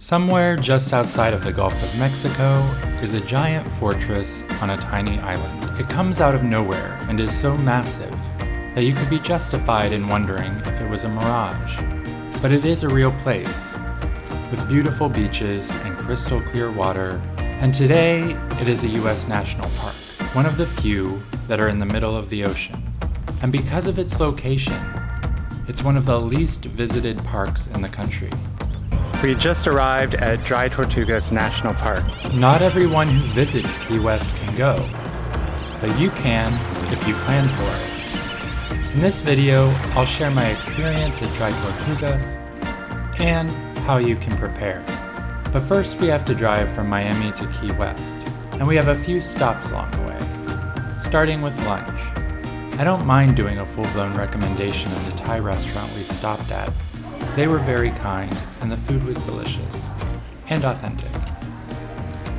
Somewhere just outside of the Gulf of Mexico is a giant fortress on a tiny island. It comes out of nowhere and is so massive that you could be justified in wondering if it was a mirage. But it is a real place, with beautiful beaches and crystal clear water, and today it is a US national park, one of the few that are in the middle of the ocean. And because of its location, it's one of the least visited parks in the country. We just arrived at Dry Tortugas National Park. Not everyone who visits Key West can go, but you can if you plan for it. In this video, I'll share my experience at Dry Tortugas and how you can prepare. But first we have to drive from Miami to Key West, and we have a few stops along the way, starting with lunch. I don't mind doing a full-blown recommendation of the Thai restaurant we stopped at. They were very kind, and the food was delicious and authentic.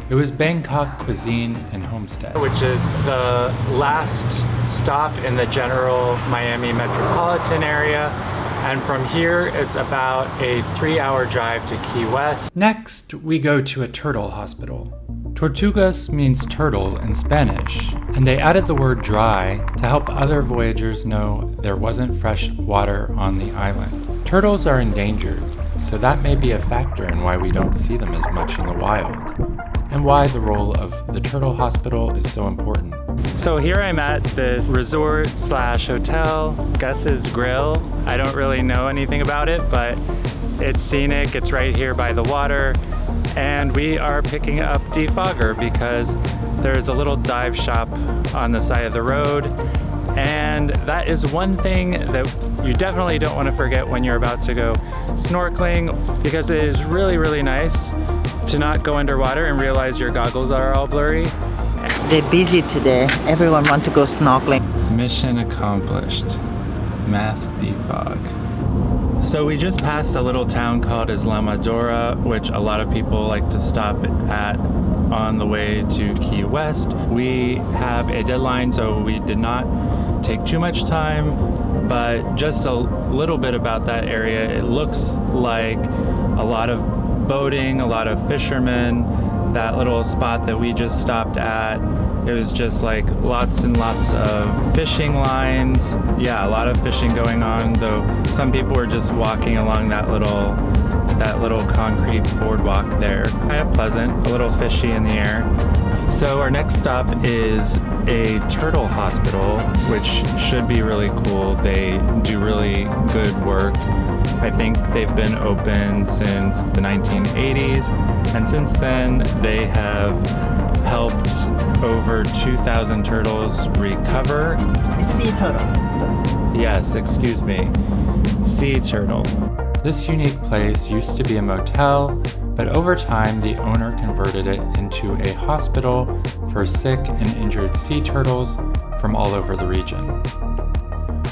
It was Bangkok Cuisine and Homestead, which is the last stop in the general Miami metropolitan area. And from here, it's about a 3-hour drive to Key West. Next, we go to a turtle hospital. Tortugas means turtle in Spanish, and they added the word dry to help other voyagers know there wasn't fresh water on the island. Turtles are endangered, so that may be a factor in why we don't see them as much in the wild, and why the role of the turtle hospital is so important. So here I'm at this resort/hotel, Gus's Grill. I don't really know anything about it, but it's scenic, it's right here by the water, and we are picking up defogger because there's a little dive shop on the side of the road, and that is one thing that you definitely don't want to forget when you're about to go snorkeling, because it is really, really nice to not go underwater and realize your goggles are all blurry. They're busy today. Everyone wants to go snorkeling. Mission accomplished. Mask defog. So we just passed a little town called Islamadora, which a lot of people like to stop at on the way to Key West. We have a deadline, so we did not take too much time, but just a little bit about that area. It looks like a lot of boating, a lot of fishermen. That little spot that we just stopped at, it was just like lots and lots of fishing lines. Yeah, a lot of fishing going on, though some people were just walking along that little concrete boardwalk there. Kind of pleasant, a little fishy in the air. So our next stop is a turtle hospital, which should be really cool. They do really good work. I think they've been open since the 1980s, and since then they have helped over 2,000 turtles recover. Sea turtle. Yes, excuse me. Sea turtle. This unique place used to be a motel, but over time the owner converted it into a hospital for sick and injured sea turtles from all over the region.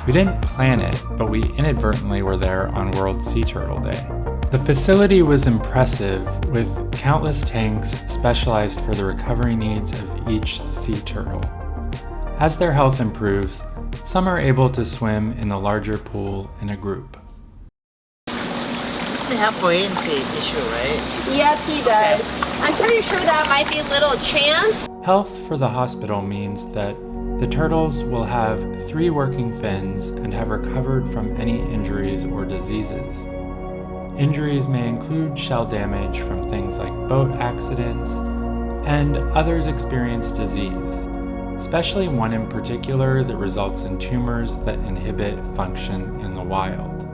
We didn't plan it, but we inadvertently were there on World Sea Turtle Day. The facility was impressive, with countless tanks specialized for the recovery needs of each sea turtle. As their health improves, some are able to swim in the larger pool in a group. They have buoyancy issue, right? Yep, he does. Okay. I'm pretty sure that might be a little chance. Health for the hospital means that the turtles will have 3 working fins and have recovered from any injuries or diseases. Injuries may include shell damage from things like boat accidents, and others experience disease, especially one in particular that results in tumors that inhibit function in the wild.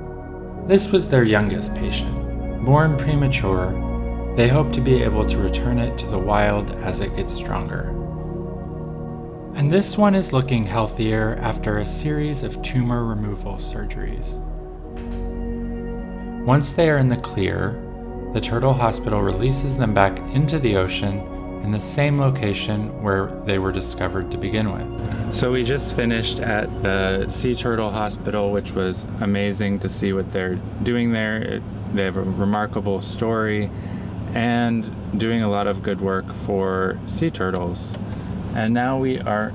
This was their youngest patient. Born premature, they hope to be able to return it to the wild as it gets stronger. And this one is looking healthier after a series of tumor removal surgeries. Once they are in the clear, the turtle hospital releases them back into the ocean in the same location where they were discovered to begin with. So we just finished at the Sea Turtle Hospital, which was amazing to see what they're doing there. They have a remarkable story and doing a lot of good work for sea turtles. And now we are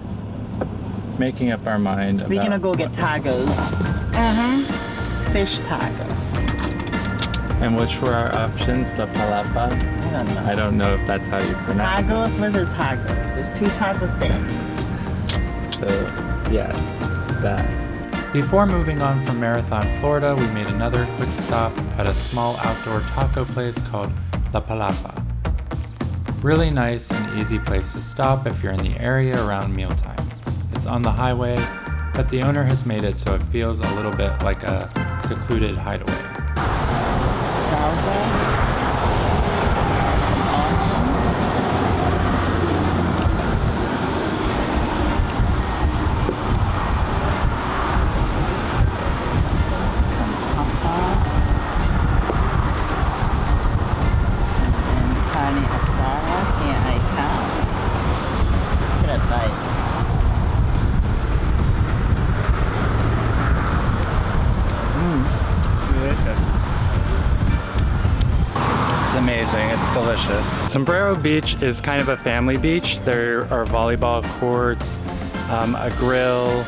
making up our mind about... We're gonna go get tigers. Fish tiger. And which were our options? The palapa? I don't know. I don't know if that's how you pronounce Tacos versus tacos. There's 2 taco stands. it. So, yes, that. Before moving on from Marathon, Florida, we made another quick stop at a small outdoor taco place called La Palapa. Really nice and easy place to stop if you're in the area around mealtime. It's on the highway, but the owner has made it so it feels a little bit like a secluded hideaway. Salsa. Amazing, it's delicious. Sombrero Beach is kind of a family beach. There are volleyball courts, a grill,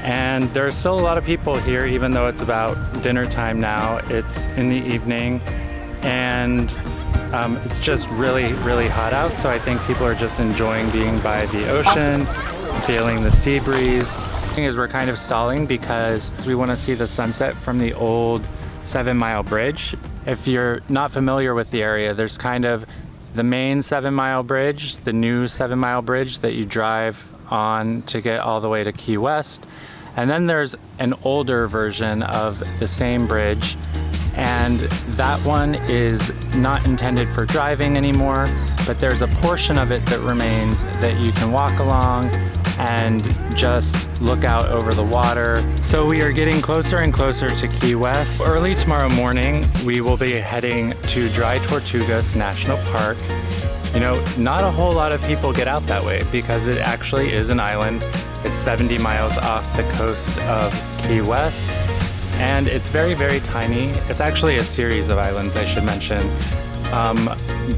and there's still a lot of people here even though it's about dinner time now. It's in the evening and it's just really, really hot out, so I think people are just enjoying being by the ocean, feeling the sea breeze. The thing is, we're kind of stalling because we want to see the sunset from the old 7 Mile Bridge. If you're not familiar with the area, there's kind of the main 7 Mile Bridge, the new 7 Mile Bridge that you drive on to get all the way to Key West. And then there's an older version of the same bridge, and that one is not intended for driving anymore, but there's a portion of it that remains that you can walk along and just look out over the water. So we are getting closer and closer to Key West. Early tomorrow morning, we will be heading to Dry Tortugas National Park. You know, not a whole lot of people get out that way because it actually is an island. It's 70 miles off the coast of Key West, and it's very, very tiny. It's actually a series of islands, I should mention.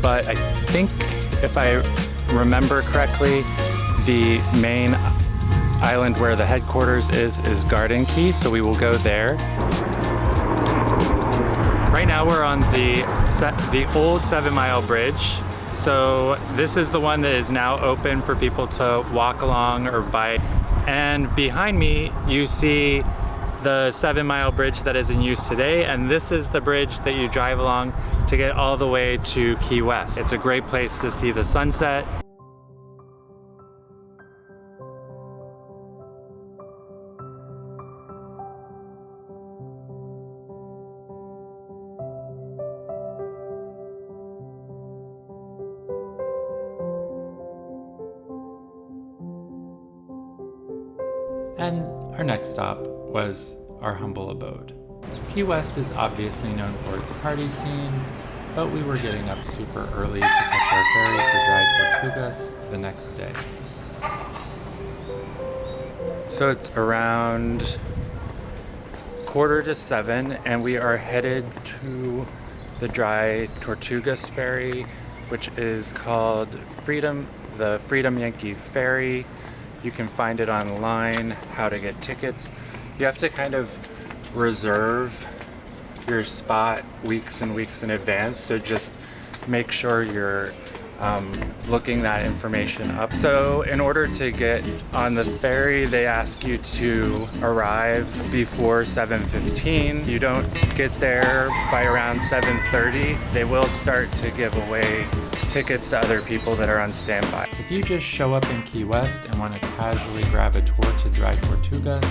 But I think if I remember correctly, the main island where the headquarters is Garden Key, so we will go there. Right now we're on the old 7 Mile Bridge. So this is the one that is now open for people to walk along or bike. And behind me, you see the 7 Mile Bridge that is in use today, and this is the bridge that you drive along to get all the way to Key West. It's a great place to see the sunset. And our next stop was our humble abode. Key West is obviously known for its party scene, but we were getting up super early to catch our ferry for Dry Tortugas the next day. So it's around 6:45 and we are headed to the Dry Tortugas ferry, which is called the Freedom Yankee Ferry. You can find it online, how to get tickets. You have to kind of reserve your spot weeks and weeks in advance, so just make sure you're looking that information up. So in order to get on the ferry, they ask you to arrive before 7:15. You don't get there by around 7:30. They will start to give away tickets to other people that are on standby. If you just show up in Key West and want to casually grab a tour to Dry Tortugas,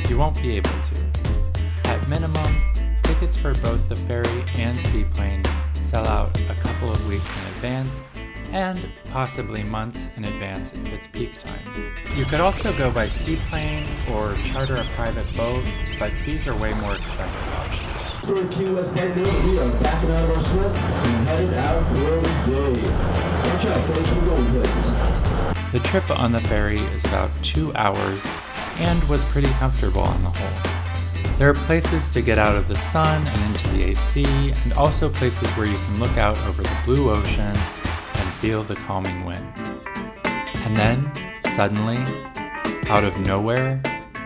you won't be able to. At minimum, tickets for both the ferry and seaplane sell out a couple of weeks in advance, and possibly months in advance if it's peak time. You could also go by seaplane or charter a private boat, but these are way more expensive options. For Key West right now, we are backing out of our slip and headed out for the day. Watch out, folks, we're going places. The trip on the ferry is about 2 hours and was pretty comfortable on the whole. There are places to get out of the sun and into the AC, and also places where you can look out over the blue ocean and feel the calming wind. And then, suddenly, out of nowhere,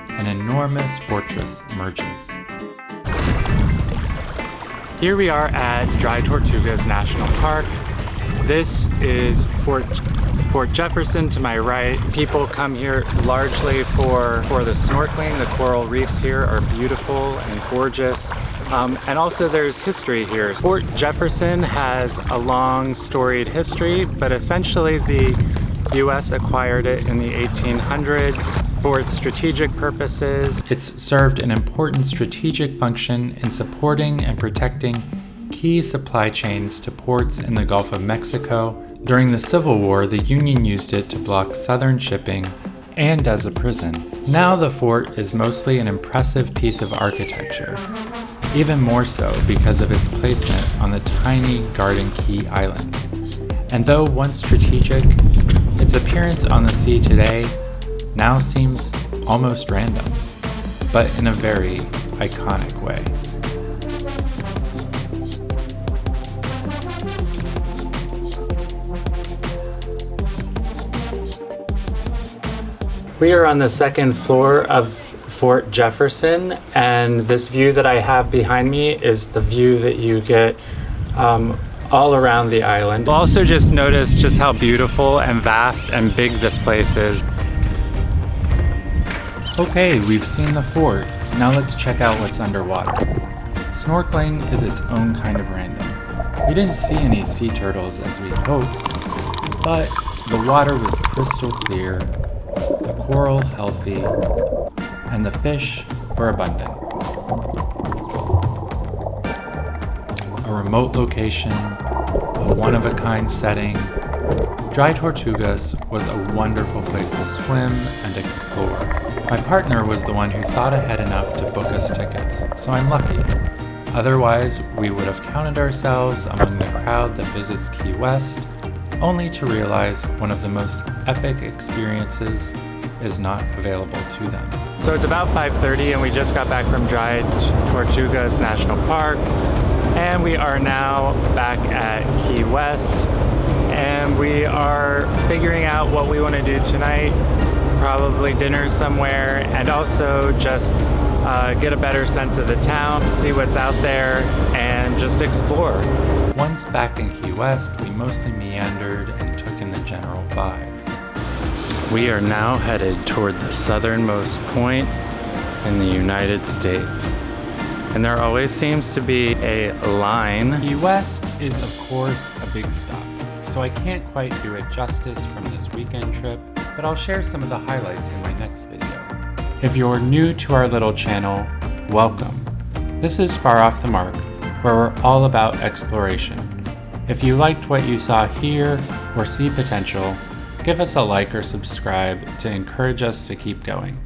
an enormous fortress emerges. Here we are at Dry Tortugas National Park. This is Fort Jefferson to my right. People come here largely for the snorkeling. The coral reefs here are beautiful and gorgeous. And also there's history here. Fort Jefferson has a long storied history, but essentially the US acquired it in the 1800s for its strategic purposes. It's served an important strategic function in supporting and protecting key supply chains to ports in the Gulf of Mexico. During the Civil War, the Union used it to block southern shipping and as a prison. Now the fort is mostly an impressive piece of architecture, even more so because of its placement on the tiny Garden Key Island. And though once strategic, its appearance on the sea today now seems almost random, but in a very iconic way. We are on the second floor of Fort Jefferson, and this view that I have behind me is the view that you get all around the island. We'll also just notice just how beautiful and vast and big this place is. Okay, we've seen the fort. Now let's check out what's underwater. Snorkeling is its own kind of random. We didn't see any sea turtles as we hoped, but the water was crystal clear, the coral healthy, and the fish were abundant. A remote location, a one-of-a-kind setting, Dry Tortugas was a wonderful place to swim and explore. My partner was the one who thought ahead enough to book us tickets, so I'm lucky. Otherwise, we would have counted ourselves among the crowd that visits Key West, only to realize one of the most epic experiences is not available to them. So it's about 5:30 and we just got back from Dry Tortugas National Park, and we are now back at Key West, and we are figuring out what we want to do tonight. Probably dinner somewhere, and also just get a better sense of the town, see what's out there, and just explore. Once back in Key West, we mostly meandered and took in the general vibe. We are now headed toward the southernmost point in the United States. And there always seems to be a line. Key West is, of course, a big stop, so I can't quite do it justice from this weekend trip, but I'll share some of the highlights in my next video. If you're new to our little channel, welcome. This is Far Off the Mark, where we're all about exploration. If you liked what you saw here or see potential, give us a like or subscribe to encourage us to keep going.